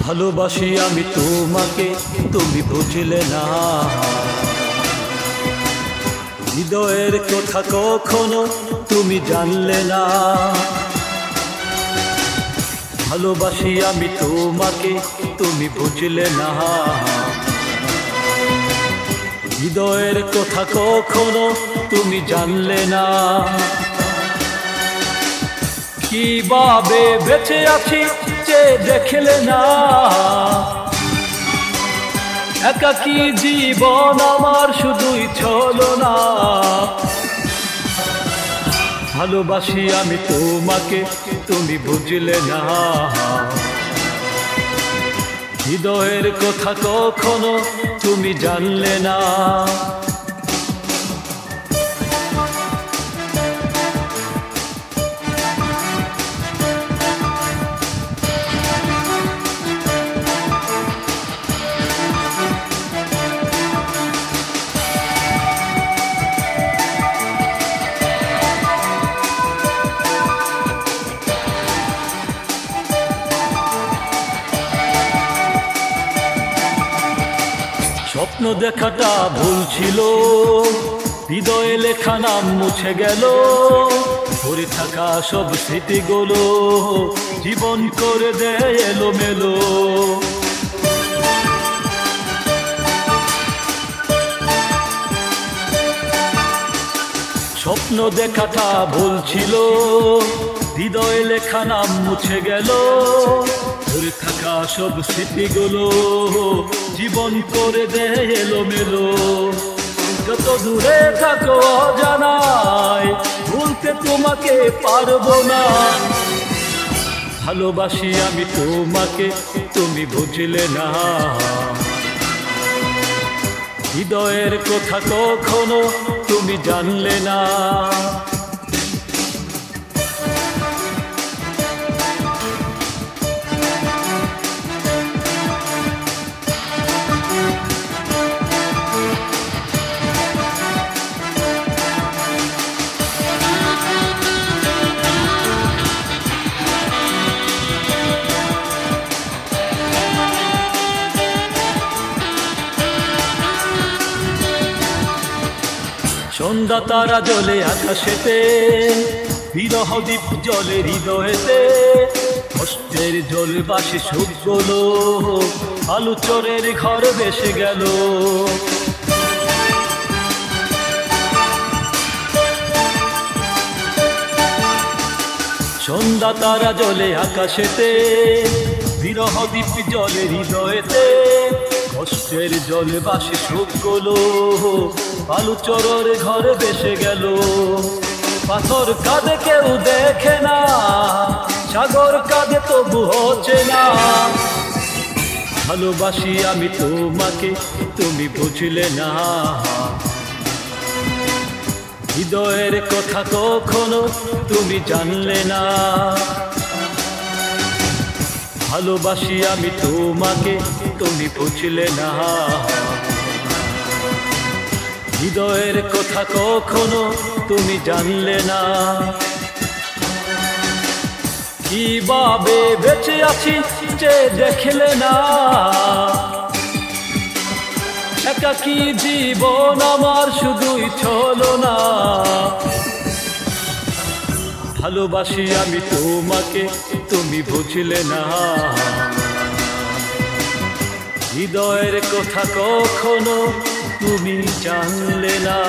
ভালোবাসি আমি তোমাকে, তুমি বুঝলে না। হৃদয়ের কথা কখনো তুমি জানলে না। ভালোবাসি আমি তোমাকে, তুমি বুঝলে না। হৃদয়ের কথা কখনো তুমি জানলে না। কিভাবে বেঁচে আছি যে দেখলে না। একাকী জীবন আমার শুধুই ছলনা। ভালোবাসি আমি তোমাকে, তুমি বুঝলে না। হৃদয়ের কথা কখনো তুমি জানলে না। স্বপ্ন দেখাটা ভুল ছিল, হৃদয়ে লেখা নাম মুছে গেল। পড়ে থাকা সব স্মৃতিগুলো জীবন করে দেয় এলোমেলো। স্বপ্ন দেখাটা ভুল ছিল, হৃদয়ে লেখা নাম মুছে গেল। পড়ে থাকা সব স্মৃতিগুলো জীবন করে দেয় এলোমেলো। যত দূরে থাকো অজানায়, ভুলতে তোমাকে পারবো না। ভালোবাসি আমি তোমাকে, তুমি বুঝলে না। হৃদয়ের কথা কখনো তুমি জানলে না। সন্ধ্যা তারা জ্বলে আকাশেতে, বিরহ দ্বীপ জলে হৃদয়েতে। কষ্টের জল বাসে সুখ গুলো আলু চোরের ঘর ভেসে গেল। সন্ধ্যা তারা জ্বলে আকাশেতে, বিরহ দ্বীপ জলে হৃদয়েতে। কষ্টের জল বাসে সুখ গুলো আলু চোরের ঘর ভেসে গেল। পাথর কাঁধে কেউ দেখে না, সাগর কাঁধে তবু হচ্ছে না। ভালোবাসি আমি তোমাকে, তুমি বুঝলে না। হৃদয়ের কথা কখনো তুমি জানলে না। ভালোবাসি আমি তোমাকে, তুমি বুঝলে না। হৃদয়ের কথা কখনো তুমি জানলে না। কিভাবে বেঁচে আছি যে দেখলে না। একাকী জীবন আমার শুধুই ছলনা। ভালোবাসি আমি তোমাকে, তুমি বুঝলে না। হৃদয়ের কথা কখনো তুমি জানলে না।